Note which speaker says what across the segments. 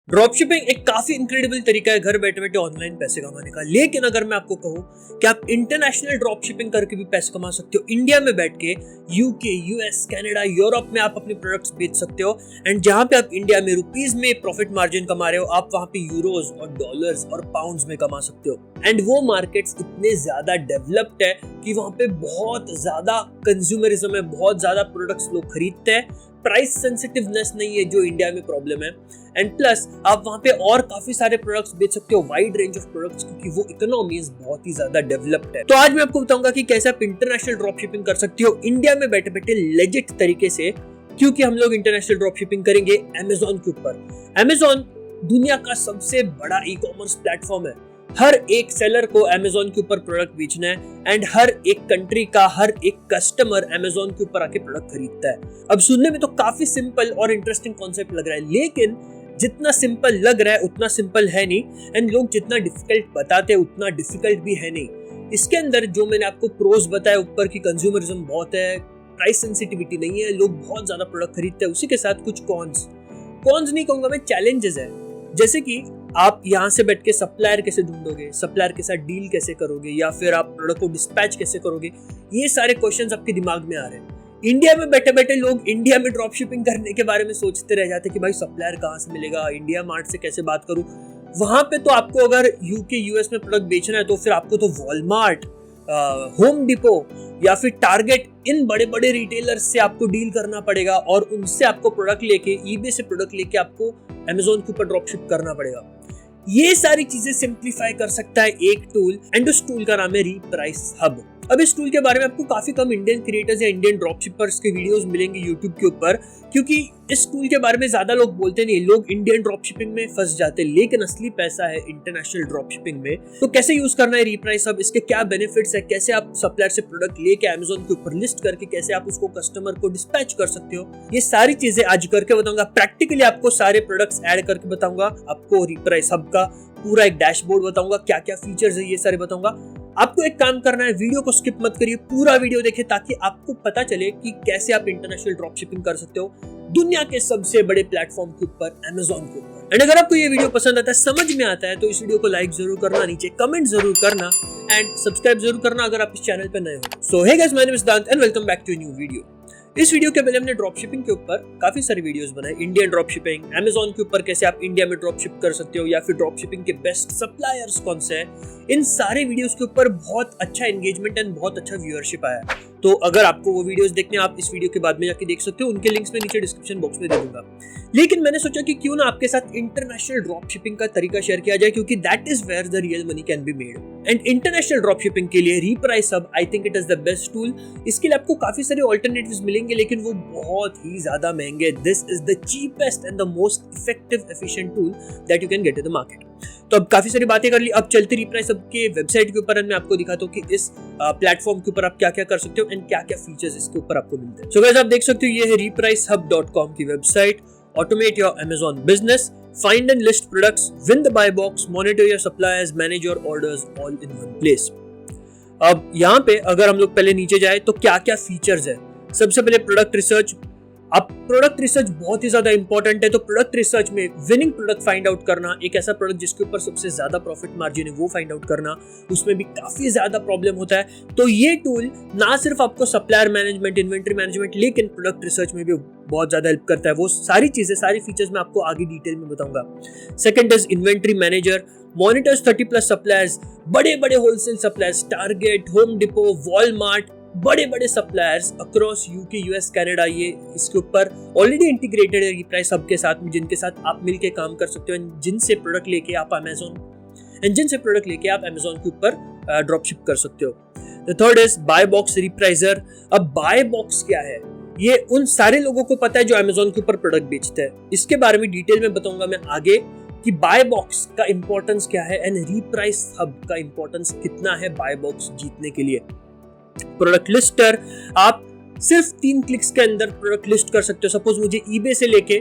Speaker 1: Drop shipping एक काफी incredible तरीका है घर बैठे बैठे ऑनलाइन पैसे कमाने का। लेकिन अगर मैं आपको कहूं कि आप इंटरनेशनल ड्रॉप शिपिंग करके भी पैसे कमा सकते हो, इंडिया में बैठ के यूके, यूएस, कनाडा, यूरोप में आप अपने प्रोडक्ट्स बेच सकते हो। एंड जहां पे आप इंडिया में रुपीज में प्रॉफिट मार्जिन कमा रहे हो, आप वहां पे यूरोज और डॉलर्स और पाउंड्स में कमा सकते हो। एंड वो मार्केट्स इतने ज्यादा डेवलप्ड है कि वहां पे बहुत ज्यादा कंज्यूमरिज्म है, बहुत ज्यादा प्रोडक्ट्स लोग खरीदते हैं। प्राइस सेंसिटिवनेस नहीं है जो इंडिया में प्रॉब्लम है। एंड प्लस आप वहां पे और काफी सारे प्रोडक्ट्स बेच सकते हो, वाइड रेंज ऑफ प्रोडक्ट्स, क्योंकि वो इकोनॉमीज बहुत ही ज्यादा डेवलप्ड है। तो आज मैं आपको बताऊंगा कि कैसे आप इंटरनेशनल ड्रॉप शिपिंग कर सकते हो इंडिया में बैठे बैठे लेजिट तरीके से, क्योंकि हम लोग इंटरनेशनल ड्रॉप शिपिंग करेंगे अमेजोन के ऊपर। अमेजोन दुनिया का सबसे बड़ा ई कॉमर्स प्लेटफॉर्म है। हर एक सेलर को अमेजोन के ऊपर प्रोडक्ट बेचना है एंड हर एक कंट्री का हर एक कस्टमर अमेजोन के ऊपर आके प्रोडक्ट खरीदता है। अब सुनने में तो काफी सिंपल और इंटरेस्टिंग कॉन्सेप्ट लग रहा है, लेकिन जितना सिंपल लग रहा है उतना सिंपल है नहीं। एंड लोग जितना डिफिकल्ट बताते हैं उतना डिफिकल्ट भी है नहीं। इसके अंदर जो मैंने आपको प्रोज बताया ऊपर की, कंज्यूमरिज्म बहुत है, प्राइस सेंसिटिविटी नहीं है, लोग बहुत ज्यादा प्रोडक्ट खरीदते हैं, उसी के साथ कुछ कॉन्स नहीं कहूंगा मैं, चैलेंजेस है। जैसे कि आप यहाँ से बैठ के सप्लायर कैसे ढूंढोगे, सप्लायर के साथ डील कैसे करोगे, या फिर आप प्रोडक्ट को डिस्पैच कैसे करोगे, ये सारे क्वेश्चंस आपके दिमाग में आ रहे हैं। इंडिया में बैठे बैठे लोग इंडिया में ड्रॉप शिपिंग करने के बारे में सोचते रह जाते कि भाई सप्लायर कहाँ से मिलेगा, इंडिया मार्ट से कैसे बात करूं। वहां पे तो आपको अगर यूके यूएस में प्रोडक्ट बेचना है तो फिर आपको तो वॉलमार्ट, होम डिपो या फिर टारगेट, इन बड़े बड़े रिटेलर्स से आपको डील करना पड़ेगा और उनसे आपको प्रोडक्ट लेके, ईबे से प्रोडक्ट लेके आपको अमेजोन के ऊपर ड्रॉप शिप करना पड़ेगा। ये सारी चीजें सिंप्लीफाई कर सकता है एक टूल, एंड उस टूल का नाम है रीप्राइस हब। अब इस टूल के बारे में आपको काफी कम इंडियन क्रिएटर्स या इंडियन ड्रॉप शिपर्स के वीडियोस मिलेंगे यूट्यूब के ऊपर, क्योंकि इस टूल के बारे में ज्यादा लोग बोलते नहीं। लोग इंडियन ड्रॉप शिपिंग में फंस जाते हैं, लेकिन असली पैसा है इंटरनेशनल ड्रॉप शिपिंग में। तो कैसे यूज करना है रीप्राइस हब, इसके क्या बेनिफिट्स है, कैसे आप सप्लायर से प्रोडक्ट लेके अमेजोन के ऊपर लिस्ट करके कैसे आप उसको कस्टमर को डिस्पैच कर सकते हो, ये सारी चीजें आज करके बताऊंगा। प्रैक्टिकली आपको सारे प्रोडक्ट्स ऐड करके बताऊंगा, आपको रीप्राइस हब का पूरा एक डैशबोर्ड बताऊंगा, क्या क्या फीचर्स है ये सारे बताऊंगा। आपको एक काम करना है, वीडियो को स्किप मत करिए, पूरा वीडियो देखें ताकि आपको पता चले कि कैसे आप इंटरनेशनल ड्रॉप शिपिंग कर सकते हो दुनिया के सबसे बड़े प्लेटफॉर्म के ऊपर, अमेजोन के ऊपर। एंड अगर आपको ये वीडियो पसंद आता है, समझ में आता है, तो इस वीडियो को लाइक जरूर करना, नीचे कमेंट जरूर करना एंड सब्सक्राइब जरूर करना अगर आप इस चैनल पर नए हो। So hey guys, my name is Siddhant and welcome back to a new video. इस वीडियो के पहले हमने ड्रॉप शिपिंग के ऊपर काफी सारे वीडियोस बनाए, इंडियन ड्रॉप शिपिंग, अमेजोन के ऊपर कैसे आप इंडिया में ड्रॉप शिप कर सकते हो, या फिर ड्रॉप शिपिंग के बेस्ट सप्लायर्स कौन से हैं। इन सारे वीडियोस के ऊपर बहुत अच्छा एंगेजमेंट एंड बहुत अच्छा व्यूअरशिप आया। तो अगर आपको वो वीडियोस देखने, आप इस वीडियो के बाद में जाके देख सकते हो, उनके लिंक्स मैं नीचे डिस्क्रिप्शन बॉक्स में दे दूंगा। लेकिन मैंने सोचा कि क्यों ना आपके साथ इंटरनेशनल ड्रॉप शिपिंग का तरीका शेयर किया जाए, क्योंकि that is where the real money can be made. And international drop shipping के लिए Reprice Hub, I think it is the best tool. इसके लिए आपको काफी सारे ऑल्टरनेटिव्स मिलेंगे, लेकिन वो बहुत ही ज्यादा महंगे। This is the cheapest and the most effective efficient tool that you can get in the market. तो अब काफी सारी बातें कर ली, अब चलते रीप्राइस हब के वेबसाइट के ऊपर मैं आपको दिखाता हूँ कि इस प्लेटफॉर्म के ऊपर आप क्या क्या कर सकते हो एंड क्या क्या फीचर्स इसके ऊपर आपको मिलते हैं। सो गाइस, आप देख सकते हो ये है repricehub.com की website. Automate your Amazon business, find and list products, win the buy box, monitor your suppliers, manage your orders all in one place। अब यहाँ पे अगर हम लोग पहले नीचे जाए तो क्या क्या फीचर्स है। सबसे पहले प्रोडक्ट रिसर्च। अब प्रोडक्ट रिसर्च बहुत ही ज्यादा इंपॉर्टेंट है, तो प्रोडक्ट रिसर्च में विनिंग प्रोडक्ट फाइंड आउट करना, एक ऐसा प्रोडक्ट जिसके ऊपर सबसे ज्यादा प्रॉफिट मार्जिन है वो फाइंड आउट करना, उसमें भी काफी ज्यादा प्रॉब्लम होता है। तो ये टूल ना सिर्फ आपको सप्लायर मैनेजमेंट, इन्वेंट्री मैनेजमेंट, लेकिन प्रोडक्ट रिसर्च में भी बहुत ज्यादा हेल्प करता है। वो सारी चीजें, सारी फीचर्स मैं आपको आगे डिटेल में बताऊंगा। Second is inventory manager, monitors 30+ suppliers, बड़े बड़े wholesale suppliers, target, home depot, Walmart, बड़े बड़े suppliers across UK, US, Canada, ये इसके ऊपर ऑलरेडी इंटीग्रेटेड है रीप्राइस हब के साथ में, जिनके साथ आप मिलके काम कर सकते हो, जिनसे प्रोडक्ट लेके आप अमेजोन के ऊपर ड्रॉप शिप कर सकते हो। The third is buy box repricer. अब बाय बॉक्स क्या है, ये उन सारे लोगों को पता है जो अमेजोन के ऊपर प्रोडक्ट बेचते हैं। इसके बारे में डिटेल में बताऊंगा मैं आगे कि बाय बॉक्स का इंपॉर्टेंस क्या है एंड रीप्राइस हब का इंपॉर्टेंस कितना है बाय बॉक्स जीतने के लिए। प्रोडक्ट लिस्टर, आप सिर्फ 3 क्लिक्स के अंदर प्रोडक्ट लिस्ट कर सकते हो। सपोज मुझे ईबे से लेके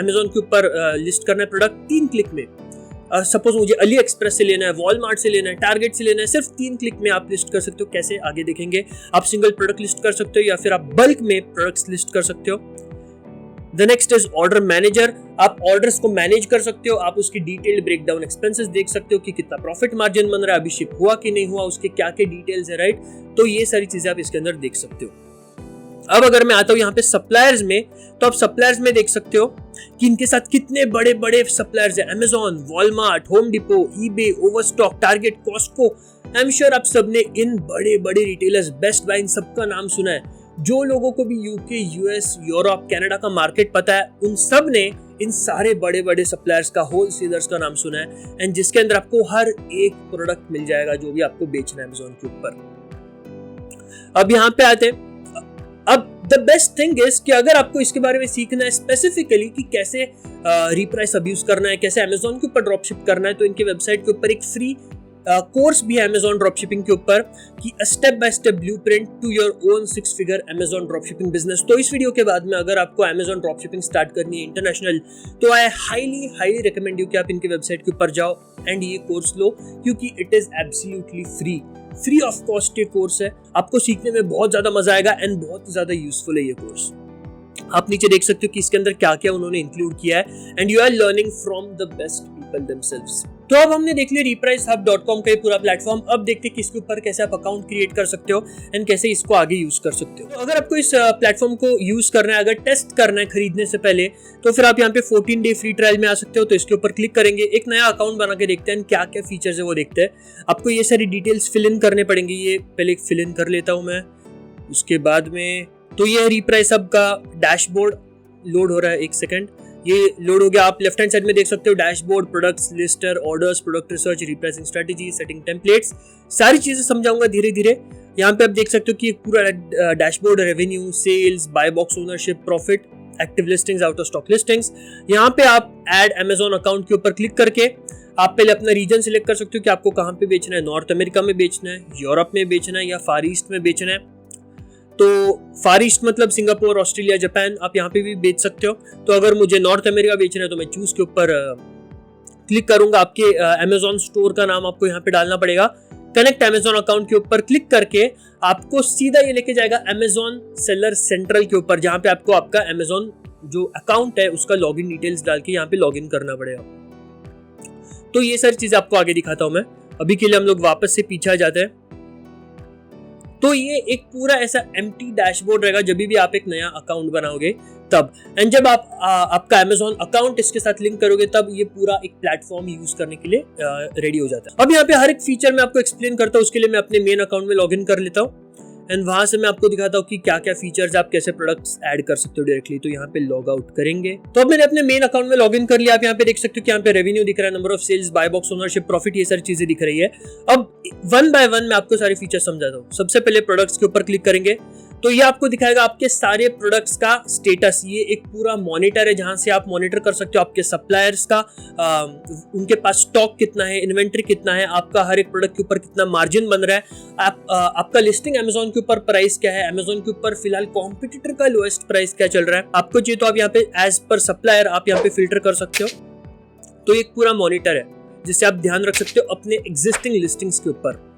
Speaker 1: अमेजोन के ऊपर लिस्ट करना है प्रोडक्ट 3 क्लिक में। सपोज मुझे अली एक्सप्रेस से लेना है, वॉलमार्ट से लेना है, टारगेट से लेना है, सिर्फ 3 क्लिक में आप लिस्ट कर सकते हो। कैसे आगे देखेंगे। आप सिंगल प्रोडक्ट लिस्ट कर सकते हो या फिर आप बल्क में प्रोडक्ट्स लिस्ट कर सकते हो। The next is order manager. आप ऑर्डर्स को मैनेज कर सकते हो, आप उसकी डिटेल्ड ब्रेकडाउन एक्सपेंसेस देख सकते हो कि कितना प्रॉफिट मार्जिन बन रहा है, अभी शिप हुआ कि नहीं हुआ, उसके क्या क्या डिटेल्स है, राइट। तो ये सारी चीजें आप इसके अंदर देख सकते हो। अब अगर मैं आता हूं यहाँ पे सप्लायर्स में, तो आप सप्लायर्स में देख सकते हो कि इनके साथ कितने बड़े बड़े सप्लायर्स है, Amazon, Walmart, home depot, eBay, Overstock, target, Costco. I am sure आप सबने इन बड़े बड़े रिटेलर्स, बेस्ट बाय, इन सबका नाम सुना है। जो लोगों को भी यूके, यूएस, यूरोप, कनाडा का मार्केट पता है, उन सब ने इन सारे बड़े बड़े सप्लायर्स का, होलसेलर्स का नाम सुना है, एंड जिसके अंदर आपको हर एक प्रोडक्ट मिल जाएगा जो भी आपको बेचना है अमेजॉन के ऊपर। अब यहाँ पे आते हैं, अब द बेस्ट थिंग इज कि अगर आपको इसके बारे में सीखना है स्पेसिफिकली कि कैसे रिप्राइस अब्यूज करना है, कैसे अमेजॉन के ऊपर ड्रॉपशिप करना है, तो इनके वेबसाइट के ऊपर एक फ्री कोर्स भी है अमेजॉन ड्रॉपशिपिंग के ऊपर कि step by step blueprint to your own 6 figure Amazon dropshipping business. तो इस वीडियो के बाद में अगर आपको अमेजॉन ड्रॉपशिपिंग स्टार्ट करनी है इंटरनेशनल, तो आई हाईली रिकमेंड यू कि आप इनके वेबसाइट के ऊपर जाओ एंड ये कोर्स लो, क्योंकि it is absolutely free of cost ये कोर्स है। आपको सीखने में बहुत ज्यादा मजा आएगा एंड बहुत ज्यादा यूजफुल है ये कोर्स। आप नीचे देख सकते हो कि इसके अंदर क्या क्या उन्होंने इंक्लूड किया है, and you are learning from the best people themselves. तो अब हमने देख लिया repricehub.com का ये पूरा प्लेटफॉर्म। अब देखते हैं कि इसके ऊपर कैसे आप अकाउंट क्रिएट कर सकते हो एंड कैसे इसको आगे यूज कर सकते हो। तो अगर आपको इस प्लेटफॉर्म को यूज करना है, अगर टेस्ट करना है खरीदने से पहले, तो फिर आप यहाँ पे 14 डे फ्री ट्रायल में आ सकते हो। तो इसके ऊपर क्लिक करेंगे, एक नया अकाउंट बना के देखते हैं क्या क्या फीचर्स है वो देखते हैं। आपको ये सारी डिटेल्स फिल इन करने पड़ेंगे, ये पहले फिल इन कर लेता हूँ मैं। उसके बाद में तो ये repricehub का डैशबोर्ड लोड हो रहा है, एक सेकंड, ये लोड हो गया। आप लेफ्ट हैंड साइड में देख सकते हो dashboard, products lister, orders, product research, repricing strategy, setting templates, सारी चीजें समझाऊंगा धीरे धीरे। यहाँ पे आप देख सकते हो कि पूरा dashboard, revenue, sales, buy box ownership, profit, active listings, out of stock listings. यहाँ पे आप ऐड अमेजॉन अकाउंट के ऊपर क्लिक करके आप पहले अपना रीजन सिलेक्ट कर सकते हो कि आपको कहाँ पे बेचना है, नॉर्थ अमेरिका में बेचना है, यूरोप में बेचना है या फार ईस्ट में बेचना है। तो फार ईस्ट मतलब सिंगापुर, ऑस्ट्रेलिया, जापान, आप यहाँ पे भी बेच सकते हो। तो अगर मुझे नॉर्थ अमेरिका बेचना है तो मैं चूज के ऊपर क्लिक करूंगा। आपके अमेजॉन स्टोर का नाम आपको यहाँ पे डालना पड़ेगा। कनेक्ट अमेजॉन अकाउंट के ऊपर क्लिक करके आपको सीधा ये लेके जाएगा अमेजॉन सेलर सेंट्रल के ऊपर, जहाँ पे आपको आपका अमेजॉन जो अकाउंट है उसका लॉगिन डिटेल्स डाल के यहाँ पे लॉगिन करना पड़ेगा। तो ये सारी चीजें आपको आगे दिखाता हूं मैं। अभी के लिए हम लोग वापस से पीछे आ जाते हैं। तो ये एक पूरा ऐसा एम्प्टी डैशबोर्ड रहेगा जब भी आप एक नया अकाउंट बनाओगे तब, एंड जब आप आपका अमेजॉन अकाउंट इसके साथ लिंक करोगे तब ये पूरा एक प्लेटफॉर्म यूज करने के लिए रेडी हो जाता है। अब यहाँ पे हर एक फीचर मैं आपको एक्सप्लेन करता हूँ, उसके लिए मैं अपने मेन अकाउंट में लॉगिन कर लेता हूँ एंड वहां से मैं आपको दिखाता हूँ कि क्या क्या फीचर्स आप कैसे प्रोडक्ट्स ऐड कर सकते हो डायरेक्टली। तो यहाँ पे लॉग आउट करेंगे। तो अब मैंने अपने मेन अकाउंट में लॉगिन कर लिया। आप यहाँ पे देख सकते हो कि यहाँ पे रेवेन्यू दिख रहा है, number of sales, buy box ownership, profit, ये सारी चीजें दिख रही है। अब वन बाय वन मैं आपको सारे फीचर समझाता हूँ। सबसे पहले प्रोडक्ट्स के ऊपर क्लिक करेंगे तो ये आपको दिखाएगा आपके सारे प्रोडक्ट्स का स्टेटस। ये एक पूरा मॉनिटर है जहां से आप मॉनिटर कर सकते हो आपके सप्लायर्स का, उनके पास स्टॉक कितना है, इन्वेंट्री कितना है, आपका हर एक प्रोडक्ट के ऊपर कितना मार्जिन बन रहा है, आपका लिस्टिंग अमेजॉन के ऊपर प्राइस क्या है, अमेजॉन के ऊपर फिलहाल कॉम्पिटिटर का लोएस्ट प्राइस क्या चल रहा है। आपको चाहिए तो आप यहाँ पे एज पर सप्लायर आप यहाँ पे फिल्टर कर सकते हो। तो एक पूरा मॉनिटर है जिससे आप ध्यान रख सकते हो अपने एग्जिस्टिंग लिस्टिंग्स के ऊपर।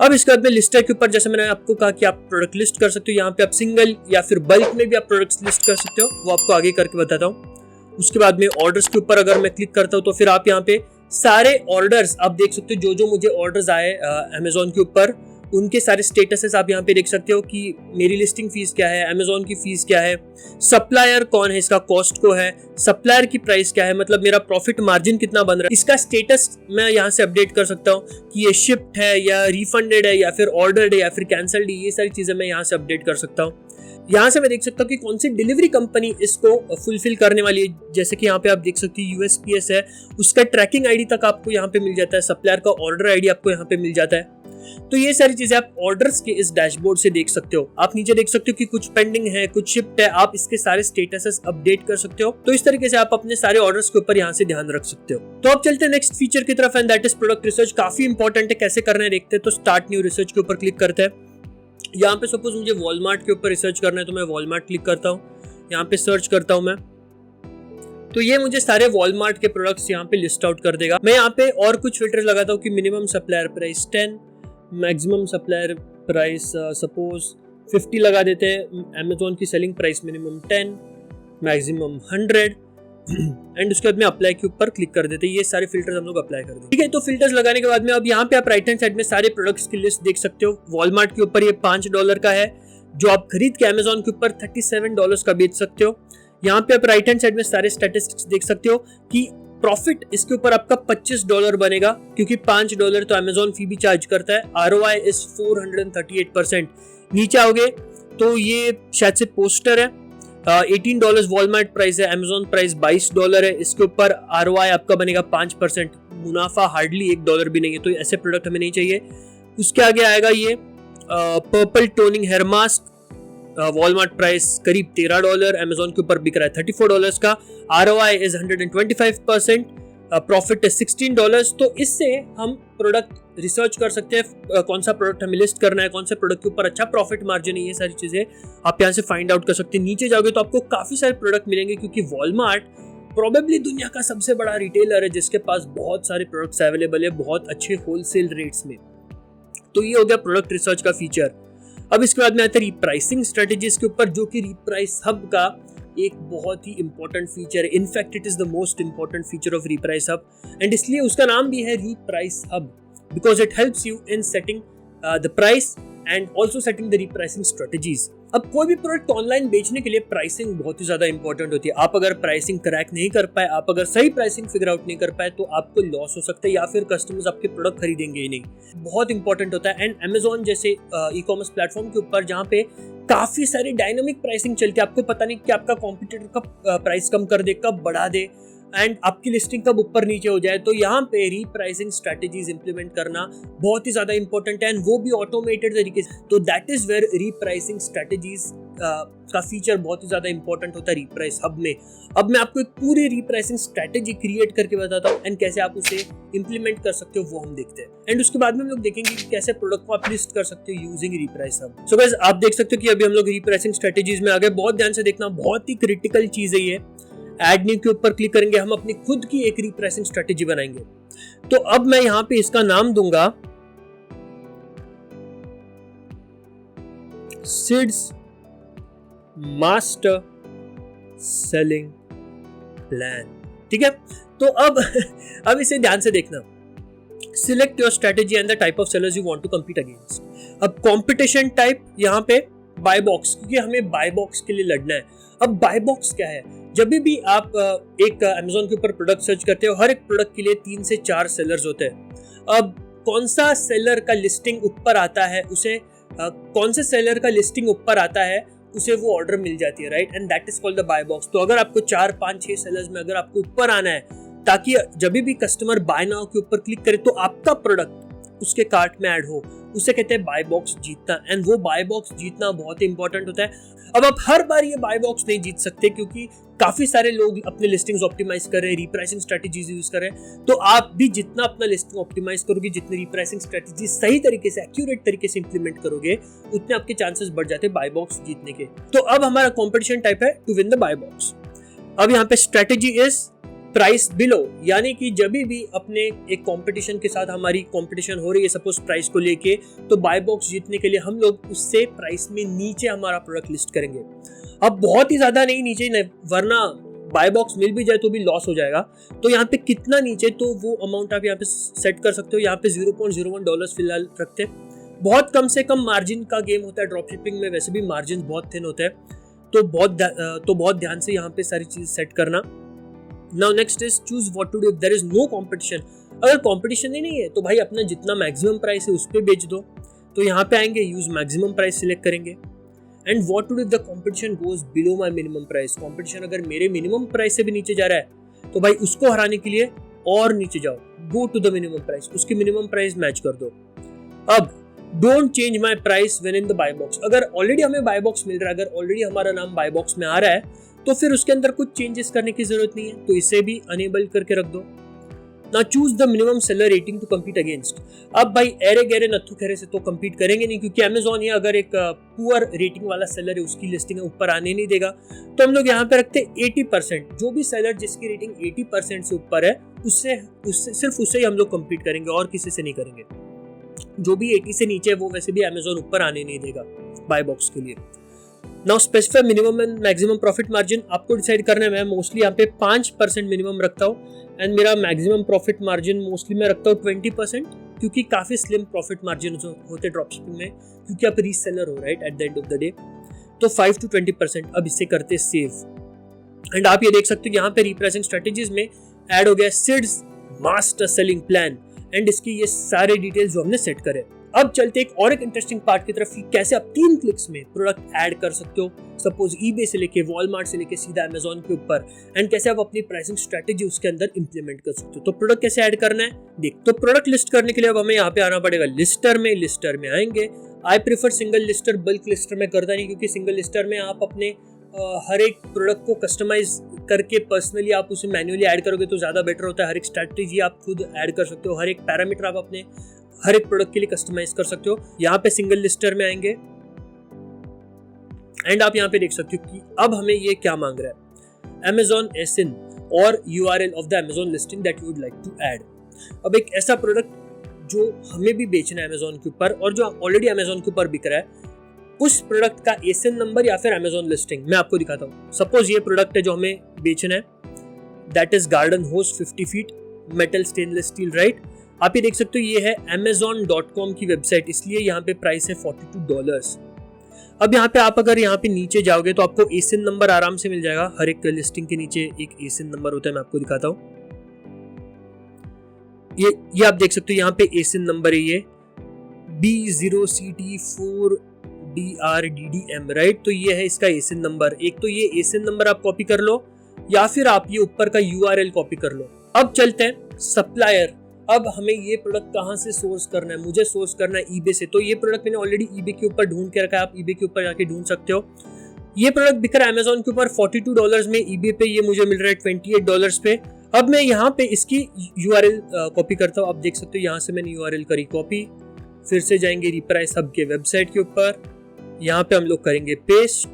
Speaker 1: अब इसके बाद में लिस्टर के ऊपर जैसे मैंने आपको कहा कि आप प्रोडक्ट लिस्ट कर सकते हो। यहाँ पे आप सिंगल या फिर बल्क में भी आप प्रोडक्ट्स लिस्ट कर सकते हो, वो आपको आगे करके बताता हूँ। उसके बाद में ऑर्डर्स के ऊपर अगर मैं क्लिक करता हूँ तो फिर आप यहाँ पे सारे ऑर्डर्स आप देख सकते हो, जो मुझे ऑर्डर्स आए अमेजोन के ऊपर उनके सारे स्टेटसेस आप यहाँ पे देख सकते हो कि मेरी लिस्टिंग फीस क्या है, अमेजोन की फीस क्या है, सप्लायर कौन है, इसका कॉस्ट को है, सप्लायर की प्राइस क्या है, मतलब मेरा प्रॉफिट मार्जिन कितना बन रहा है, इसका स्टेटस मैं यहाँ से अपडेट कर सकता हूँ कि ये शिप्ड है या रिफंडेड है या फिर ऑर्डर्ड है या फिर कैंसल्ड है। ये सारी चीजें मैं यहाँ से अपडेट कर सकता हूँ। यहाँ से मैं देख सकता हूँ कि कौन सी डिलीवरी कंपनी इसको फुलफिल करने वाली है। जैसे कि यहाँ पे आप देख सकते हैं यूएसपीएस है, उसका ट्रैकिंग आईडी तक आपको यहाँ पे मिल जाता है, सप्लायर का ऑर्डर आईडी आपको यहाँ पे मिल जाता है। तो ये सारी चीजें आप ऑर्डर्स के इस डैशबोर्ड से देख सकते हो। आप नीचे देख सकते हो कि कुछ पेंडिंग है, कुछ शिप्ड है, आप इसके सारे स्टेटसेस अपडेट कर सकते हो। तो इस तरीके से आप अपने सारे ऑर्डर्स के ऊपर यहाँ से ध्यान रख सकते हो। तो अब चलते हैं नेक्स्ट फीचर की तरफ and that is product research. काफी इंपॉर्टेंट है, कैसे करना है देखते हैं। तो स्टार्ट न्यू रिसर्च के ऊपर क्लिक करते हैं। यहाँ पे सपोज मुझे वॉलमार्ट के ऊपर रिसर्च करना है तो मैं वॉलमार्ट क्लिक करता हूँ, यहाँ पे सर्च करता हूँ मैं, तो ये मुझे सारे वॉलमार्ट के प्रोडक्ट्स यहाँ पे लिस्ट आउट कर देगा। मैं यहाँ पे और कुछ फिल्टर लगाता हूँ कि minimum supplier price 10, maximum supplier price suppose 50 लगा देते हैं, अमेजोन की selling price minimum 10, maximum 100 and उसके बाद में अप्लाई के ऊपर क्लिक कर देते हैं। ये सारे फिल्टर्स हम लोग अप्लाई कर देंगे, ठीक है। तो फिल्टर्स लगाने के बाद में अब यहाँ पे आप राइट हैंड साइड में सारे प्रोडक्ट्स की लिस्ट देख सकते हो। वॉलमार्ट के ऊपर ये $5 का है जो आप खरीद के अमेजोन के ऊपर $37 का बेच सकते हो। यहाँ पे आप राइट हैंड साइड में सारे स्टैटिस्टिक्स देख सकते हो कि प्रॉफिट इसके ऊपर आपका $25 बनेगा क्योंकि $5 तो अमेजोन फी भी चार्ज करता है। ROI is 438%। नीचे आओगे तो ये शायद से पोस्टर है, $18 वॉलमार्ट प्राइस है, अमेजोन प्राइस $22 है। इसके ऊपर ROI आपका बनेगा 5%, मुनाफा हार्डली $1 भी नहीं है, तो ऐसे प्रोडक्ट हमें नहीं चाहिए। उसके आगे आएगा ये purple toning hair mask, Walmart price करीब $13, अमेजोन के ऊपर बिक रहा है $34 का। ROI इज 125%, प्रॉफिट है $16। तो इससे हम प्रोडक्ट रिसर्च कर सकते हैं, कौन सा प्रोडक्ट हमें लिस्ट करना है, कौन से प्रोडक्ट के ऊपर अच्छा प्रॉफिट मार्जिन है, ये सारी चीजें आप यहाँ से फाइंड आउट कर सकते हैं। नीचे जाओगे तो आपको काफी सारे प्रोडक्ट मिलेंगे क्योंकि वॉलमार्ट प्रोबेबली दुनिया का सबसे बड़ा रिटेलर है जिसके पास बहुत सारे प्रोडक्ट्स अवेलेबल है बहुत अच्छे होलसेल रेट्स में। तो ये हो गया प्रोडक्ट रिसर्च का फीचर। अब इसके बाद में आता है रीप्राइसिंग स्ट्रेटेजीज के ऊपर, जो कि रीप्राइस हब का एक बहुत ही इंपॉर्टेंट फीचर है। In fact it is the most important feature of reprice hub and इसलिए उसका नाम भी है reprice hub because it helps you in setting the price and also setting the repricing strategies. अब कोई भी प्रोडक्ट ऑनलाइन बेचने के लिए प्राइसिंग बहुत ही ज्यादा इंपॉर्टेंट होती है। आप अगर प्राइसिंग क्रैक नहीं कर पाए, आप अगर सही प्राइसिंग फिगर आउट नहीं कर पाए तो आपको लॉस हो सकता है या फिर कस्टमर्स आपके प्रोडक्ट खरीदेंगे ही नहीं। बहुत इंपॉर्टेंट होता है। एंड अमेजोन जैसे ई कॉमर्स प्लेटफॉर्म के ऊपर जहाँ पे काफी सारी डायनामिक प्राइसिंग चलती है, आपको पता नहीं कि आपका कॉम्पिटिटर कब प्राइस कम कर दे, कब बढ़ा दे एंड आपकी लिस्टिंग कब ऊपर नीचे हो जाए। तो यहाँ पे रीप्राइसिंग स्ट्रेटेजीज इंप्लीमेंट करना बहुत ही ज्यादा इंपॉर्टेंट है एंड वो भी ऑटोमेटेड तरीके से। तो that is where repricing strategies का फीचर बहुत ही ज्यादा इंपॉर्टेंट होता है रीप्राइस हब में। अब मैं आपको एक पूरी रीप्राइसिंग स्ट्रेटेजी क्रिएट करके बताता हूँ एंड कैसे आप उसे इंप्लीमेंट कर सकते हो वो हम देखते हैं। एंड उसके बाद में हम लोग देखेंगे कि कैसे प्रोडक्ट को आप लिस्ट कर सकते हो using reprice hub. So guys आप देख सकते हो कि अभी हम लोग रीप्राइसिंग स्ट्रेटेजीज में आ गए। बहुत ध्यान से देखना, बहुत ही क्रिटिकल चीज है ये। ऐड न्यू के ऊपर क्लिक करेंगे, हम अपनी खुद की एक रीप्राइसिंग स्ट्रेटेजी बनाएंगे। तो अब मैं यहां पे इसका नाम दूंगा सिड्स मास्टर सेलिंग प्लान, ठीक है। तो अब इसे ध्यान से देखना। Select your strategy and the type of sellers you want to compete against. अब कंपटीशन टाइप यहाँ पे बाय बॉक्स, क्योंकि हमें बाय बॉक्स के लिए लड़ना है। अब बाय बॉक्स क्या है? जब भी आप एक अमेजोन के ऊपर प्रोडक्ट सर्च करते हो, हर एक प्रोडक्ट के लिए 3 से 4 सेलर्स होते हैं। अब कौन सा सेलर का लिस्टिंग ऊपर आता है उसे कौन से सेलर का लिस्टिंग ऊपर आता है उसे वो ऑर्डर मिल जाती है, right. And that is called the buy box. तो अगर आपको 4, 5, 6 सेलर्स में अगर आपको ऊपर आना है ताकि जब भी कस्टमर बाय नाउ के ऊपर क्लिक करे तो आपका प्रोडक्ट उसके कार्ट में ऐड हो, उसे कहते हैं बाय बॉक्स जीतना। एंड वो बाय बॉक्स जीतना बहुत ही इंपॉर्टेंट होता है। अब आप हर बार ये बाय बॉक्स नहीं जीत सकते क्योंकि काफी सारे लोग अपने लिस्टिंग्स ऑप्टिमाइज कर रहे हैं, रीप्राइसिंग स्ट्रेटेजीज यूज कर रहे हैं। तो आप भी जितना अपना लिस्टिंग ऑप्टिमाइज करोगे, जितनी रीप्राइसिंग स्ट्रेटेजी सही तरीके से एक्यूरेट तरीके से इंप्लीमेंट करोगे, उतने आपके चांसेस बढ़ जाते हैं बाय बॉक्स जीतने के। तो अब हमारा कॉम्पिटिशन टाइप है to win the buy box. अब यहाँ पे स्ट्रेटेजी इज प्राइस बिलो, यानी कि जब भी अपने एक कंपटीशन के साथ हमारी कंपटीशन हो रही है सपोज प्राइस को लेके, तो बाय बॉक्स जीतने के लिए हम लोग उससे प्राइस में नीचे हमारा प्रोडक्ट लिस्ट करेंगे। अब बहुत ही ज्यादा नहीं नीचे, वरना बाय बॉक्स मिल भी जाए तो भी लॉस हो जाएगा। तो यहाँ पे कितना नीचे, तो वो अमाउंट आप यहाँ पे सेट कर सकते हो। यहाँ पे $0.01 फिलहाल रखते हैं। बहुत कम से कम मार्जिन का गेम होता है ड्रॉप शिपिंग में, वैसे भी मार्जिन बहुत थिन होते हैं। तो बहुत ध्यान से यहाँ पे सारी चीज सेट करना। Now next is choose what to do if there is no competition। अगर कंपटीशन ही नहीं है तो भाई अपना जितना मैक्सिमम प्राइस है उस पे बेच दो। तो यहाँ पे आएंगे, यूज मैक्सिमम प्राइस सिलेक्ट करेंगे। And what to do if the competition goes below my minimum price. Competition अगर मेरे मिनिमम प्राइस से भी नीचे जा रहा है तो भाई उसको हराने के लिए और नीचे जाओ, go to the minimum price, उसकी मिनिमम प्राइस मैच कर दो। अब don't change my price when in the buy box. अगर ऑलरेडी हमें बाय बॉक्स मिल रहा है, अगर ऑलरेडी हमारा नाम बाय बॉक्स में आ रहा है तो फिर उसके अंदर कुछ चेंजेस करने की जरूरत नहीं है, तो इसे भी अनेबल करके रख दो। ना choose the minimum seller rating to compete against. अब भाई एरे गहरे नत्थु खैरे से तो कम्पीट करेंगे नहीं, क्योंकि अमेजोन ये अगर एक पुअर रेटिंग वाला सेलर है उसकी लिस्टिंग ऊपर आने नहीं देगा। तो हम लोग यहाँ पे रखते हैं 80%। जो भी सेलर जिसकी रेटिंग 80% से ऊपर है उससे सिर्फ उससे ही हम लोग कम्पीट करेंगे और किसी से नहीं करेंगे। जो भी 80 से नीचे है वो वैसे भी अमेजोन ऊपर आने नहीं देगा बाय बॉक्स के लिए। Now specify minimum and maximum profit margin आपको डिसाइड करना है। मैं मोस्टली यहाँ पे 5% मिनिमम रखता हूँ एंड मेरा मैक्सिमम प्रॉफिट मार्जिन मोस्टली मैं रखता हूँ 20%, क्योंकि काफी स्लिम प्रॉफिट मार्जिन होते ड्रॉपशिपिंग में, क्योंकि आप रीसेलर हो right at the end of the day. तो 5 to 20% अब इससे करते सेव। एंड आप ये देख सकते हो यहाँ पे रिप्राइसिंग स्ट्रेटेजीज में ऐड हो गया seeds master selling plan and इसकी ये सारे डिटेल्स जो हमने सेट करे। अब चलते एक इंटरेस्टिंग पार्ट की तरफ कि कैसे आप 3 क्लिक्स में प्रोडक्ट ऐड कर सकते हो, सपोज ईबे से लेके वॉलमार्ट से लेके सीधा अमेज़न के ऊपर, एंड कैसे आप अपनी प्राइसिंग स्ट्रेटेजी उसके अंदर इंप्लीमेंट कर सकते हो। तो प्रोडक्ट कैसे ऐड करना है देख। तो प्रोडक्ट लिस्ट करने के लिए अब हमें यहाँ पे आना पड़ेगा लिस्टर में आएंगे। I prefer single lister, bulk lister में करता नहीं, क्योंकि सिंगल लिस्टर में आप अपने हर एक प्रोडक्ट को कस्टमाइज करके पर्सनली आप उसे मैन्युअली ऐड करोगे तो ज़्यादा बेटर होता है। हर एक स्ट्रैटेजी आप खुद ऐड कर सकते हो, हर एक पैरामीटर आप अपने हर एक प्रोडक्ट के लिए कस्टमाइज कर सकते हो। यहाँ पे सिंगल लिस्टर में आएंगे एंड आप यहाँ पे देख सकते हो कि अब हमें ये क्या मांग रहा है, Amazon SN और URL of the Amazon listing that you would like to add. अब एक ऐसा प्रोडक्ट जो हमें भी बेचना है Amazon के ऊपर और जो ऑलरेडी Amazon के ऊपर बिक रहा है, उस प्रोडक्ट का SN नंबर या फिर Amazon लिस्टिंग मैं आपको दिखाता हूँ। सपोज ये प्रोडक्ट है जो हमें बेचना है, दैट इज गार्डन होस 50 feet metal stainless steel right. आप ये देख सकते हो ये है amazon.com की वेबसाइट, इसलिए यहाँ पे प्राइस है $42। अब यहाँ पे आप अगर यहाँ पे नीचे जाओगे तो आपको एसिन नंबर आराम से मिल जाएगा। हर एक लिस्टिंग के नीचे एक एसिन नंबर होता है, मैं आपको दिखाता हूँ। ये आप देख सकते हो यहाँ पे एसिन नंबर है ये B0CT4DRDDM राइट। तो ये है इसका एसिन नंबर। एक तो ये एसिन नंबर आप कॉपी कर लो या फिर आप ये ऊपर का URL कॉपी कर लो। अब चलते हैं सप्लायर। अब हमें ये प्रोडक्ट कहाँ से सोर्स करना है, मुझे सोर्स करना है ईबे से। तो ये प्रोडक्ट मैंने ऑलरेडी ईबे के ऊपर ढूंढ के रखा है, आप ईबे के ऊपर जाके ढूंढ सकते हो। ये प्रोडक्ट बिक रहा है अमेज़न के ऊपर $42 में, ईबे पे ये मुझे मिल रहा है $28 पे। अब मैं यहाँ पे इसकी URL कॉपी करता हूँ। आप देख सकते हो यहाँ से मैंने URL करी कॉपी, फिर से जाएंगे रिप्राइस हब के वेबसाइट के ऊपर, यहाँ पे हम लोग करेंगे पेस्ट।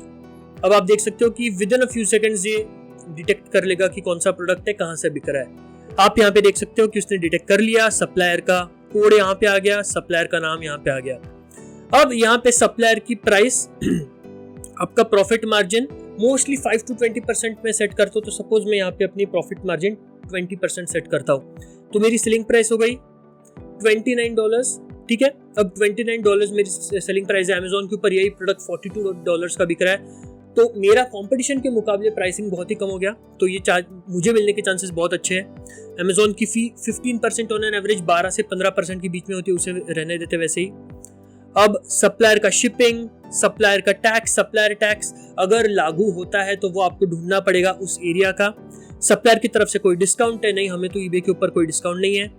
Speaker 1: अब आप देख सकते हो कि with in a few seconds ये डिटेक्ट कर लेगा कि कौन सा प्रोडक्ट है, कहाँ से बिक रहा है। आप यहाँ पे देख सकते हो कि उसने डिटेक्ट कर लिया, सप्लायर का कोड यहाँ पे आ गया, सप्लायर का नाम यहाँ पे आ गया। अब यहाँ पे सप्लायर की प्राइस, आपका प्रॉफिट मार्जिन मोस्टली 5 to 20% में सेट करता हूँ। तो सपोज मैं यहाँ पे अपनी प्रॉफिट मार्जिन 20% सेट करता हूँ, तो मेरी सेलिंग प्राइस हो गई $29। ठीक है, अब $29 मेरी सेलिंग प्राइस है। अमेज़न के ऊपर यही प्रोडक्ट $42 का बिक रहा है, तो मेरा कंपटीशन के मुकाबले प्राइसिंग बहुत ही कम हो गया, तो ये मुझे मिलने के चांसेस बहुत अच्छे हैं। अमेज़न की फी 15% ऑन एन एवरेज 12 से 15% के बीच में होती है, उसे रहने देते वैसे ही। अब सप्लायर का शिपिंग, सप्लायर का टैक्स, सप्लायर टैक्स अगर लागू होता है तो वो आपको ढूंढना पड़ेगा उस एरिया का। सप्लायर की तरफ से कोई डिस्काउंट है नहीं, हमें तो ईबे के ऊपर कोई डिस्काउंट नहीं है।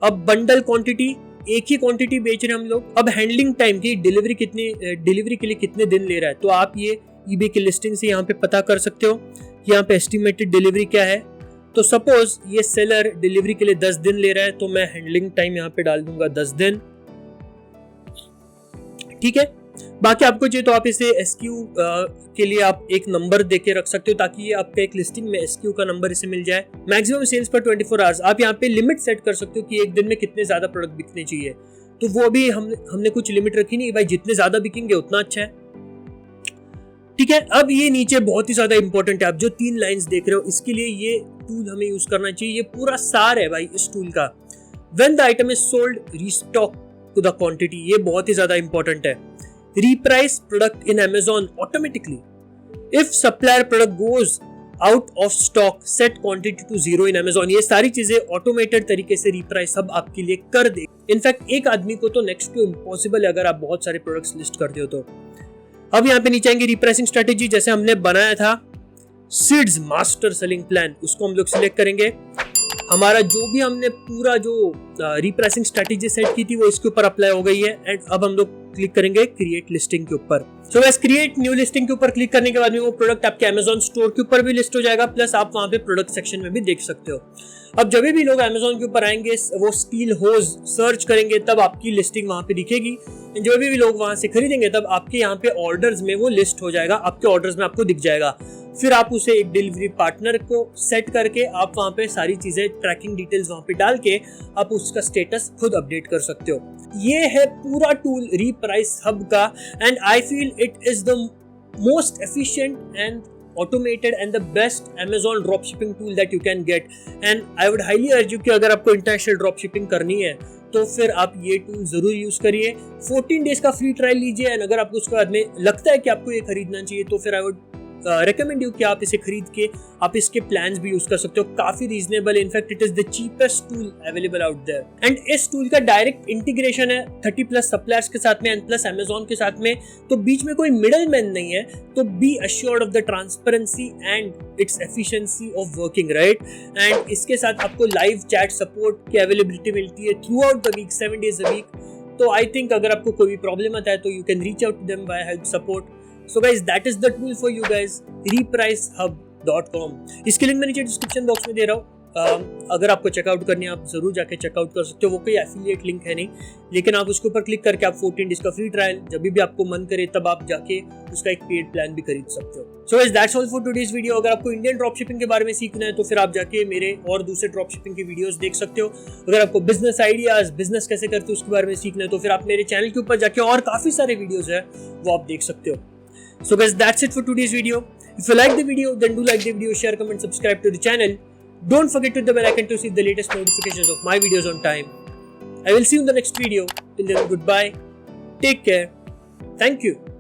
Speaker 1: अब बंडल क्वांटिटी, एक ही क्वांटिटी बेच रहे हैं हम लोग। अब हैंडलिंग टाइम की डिलीवरी के लिए कितने दिन ले रहा है, तो आप ये ईबे की लिस्टिंग से यहाँ पे पता कर सकते हो। यहाँ पे एस्टिमेटेड डिलीवरी क्या है, तो सपोज ये सेलर डिलीवरी के लिए 10 दिन ले रहा है, तो मैं हैंडलिंग टाइम यहाँ पे डाल दूंगा 10 दिन। ठीक है, बाकी आपको चाहिए तो आप इसे SKU के लिए आप एक नंबर देके रख सकते हो, ताकि ये आपका एक लिस्टिंग में SKU का नंबर इसे मिल जाए। मैक्सिमम सेल्स पर 24 आवर्स, आप यहाँ पे लिमिट सेट कर सकते हो कि एक दिन में कितने ज्यादा प्रोडक्ट बिकने चाहिए, तो वो भी हमने कुछ लिमिट रखी नहीं भाई, जितने ज्यादा बिकेंगे उतना अच्छा है। ठीक है, अब ये नीचे बहुत ही ज्यादा इंपॉर्टेंट है, आप जो 3 लाइंस देख रहे हो इसके लिए ये टूल हमें यूज करना चाहिए। ये पूरा सार है भाई इस टूल का। When the item is sold restock to the quantity, ये बहुत ही ज्यादा इंपॉर्टेंट है। Reprice product in Amazon automatically, if supplier product goes out of stock, set quantity to 0 in Amazon। ये सारी चीजें ऑटोमेटेड तरीके से रिप्राइस हब आपके लिए कर दे। इनफैक्ट एक आदमी को तो नेक्स्ट टू इम्पॉसिबल है अगर आप बहुत सारे प्रोडक्ट्स लिस्ट करते हो तो। अब यहाँ पे नीचे आएंगे रिप्राइसिंग स्ट्रेटेजी, जैसे हमने बनाया था सीड्स मास्टर सेलिंग प्लान, उसको हम लोग सिलेक्ट करेंगे। हमारा जो भी हमने पूरा जो रिप्राइसिंग स्ट्रेटेजी सेट की थी वो इसके ऊपर अप्लाई हो गई है। एंड अब हम लोग क्लिक करेंगे क्रिएट लिस्टिंग के ऊपर। सो बस क्रिएट न्यू लिस्टिंग के ऊपर क्लिक करने के बाद में वो प्रोडक्ट आपके Amazon स्टोर के ऊपर भी लिस्ट हो जाएगा, प्लस आप वहां पे प्रोडक्ट सेक्शन में भी देख सकते हो। अब जब भी लोग Amazon के ऊपर आएंगे, वो स्टील होज सर्च करेंगे, तब आपकी लिस्टिंग वहां पे दिखेगी। जो भी लोग वहां से खरीदेंगे तब आपके यहाँ पे ऑर्डर्स में वो लिस्ट हो जाएगा, आपके ऑर्डर्स में आपको दिख जाएगा। फिर आप उसे एक डिलीवरी पार्टनर को सेट करके आप वहां पे सारी चीजें, ट्रैकिंग डिटेल्स वहां पे डाल के आप उसका स्टेटस खुद अपडेट कर सकते हो। ये है पूरा टूल रिप्राइस हब का, and I feel it is the most efficient and automated and the best Amazon dropshipping tool that you can get. And I would highly urge you कि अगर आपको इंटरनेशनल ड्रॉपशिपिंग करनी है तो फिर आप ये टूल जरूर यूज करिए. 14 डेज का फ्री ट्रायल लीजिए एंड अगर आपको उसके बाद में लगता है कि आपको ये खरीदना चाहिए तो फिर आई वुड रेकमेंड यू कि आप इसे खरीद के आप इसके प्लान्स भी यूज कर सकते हो. काफी reasonable, in fact it is the cheapest tool available out there. And इस टूल का डायरेक्ट इंटीग्रेशन है 30+ सप्लायर्स के साथ में एंड प्लस Amazon के साथ में, तो बीच में कोई मिडल मैन नहीं है. तो be assured of the transparency and its efficiency of working, right. And इसके साथ आपको लाइव चैट सपोर्ट की अवेलेबिलिटी मिलती है throughout the week, 7 days a week. तो आई थिंक अगर आपको कोई भी प्रॉब्लम आता है तो you can reach out to them by help support. So guys, that is the tool for you guys, repricehub.com. इसकी लिंक मैं नीचे डिस्क्रिप्शन बॉक्स में दे रहा हूँ. अगर आपको चेकआउट करनी है आप जरूर जाके चेकआउट कर सकते हो. वो कोई एफिलिएट लिंक है नहीं, लेकिन आप उसके ऊपर क्लिक करके आप 14 डेज का फ्री ट्रायल जब भी आपको मन करे तब आप जाके उसका एक पेड प्लान भी खरीद सकते हो. So guys, that's all for today's video. अगर आपको इंडियन ड्रॉपशिपिंग के बारे में सीखना है तो फिर आप जाके मेरे और दूसरे ड्रॉपशिपिंग के वीडियोस देख सकते हो. अगर आपको बिजनेस आइडियाज, बिजनेस कैसे करते हो उसके बारे में सीखना है तो फिर आप मेरे चैनल के ऊपर जाके और काफी सारे वीडियोस है वो आप देख सकते हो. So guys, that's it for today's video. If you like the video, then do like the video, share, comment, subscribe to the channel. Don't forget to hit the bell icon to see the latest notifications of my videos on time. I will see you in the next video. Till then, goodbye. Take care. Thank you.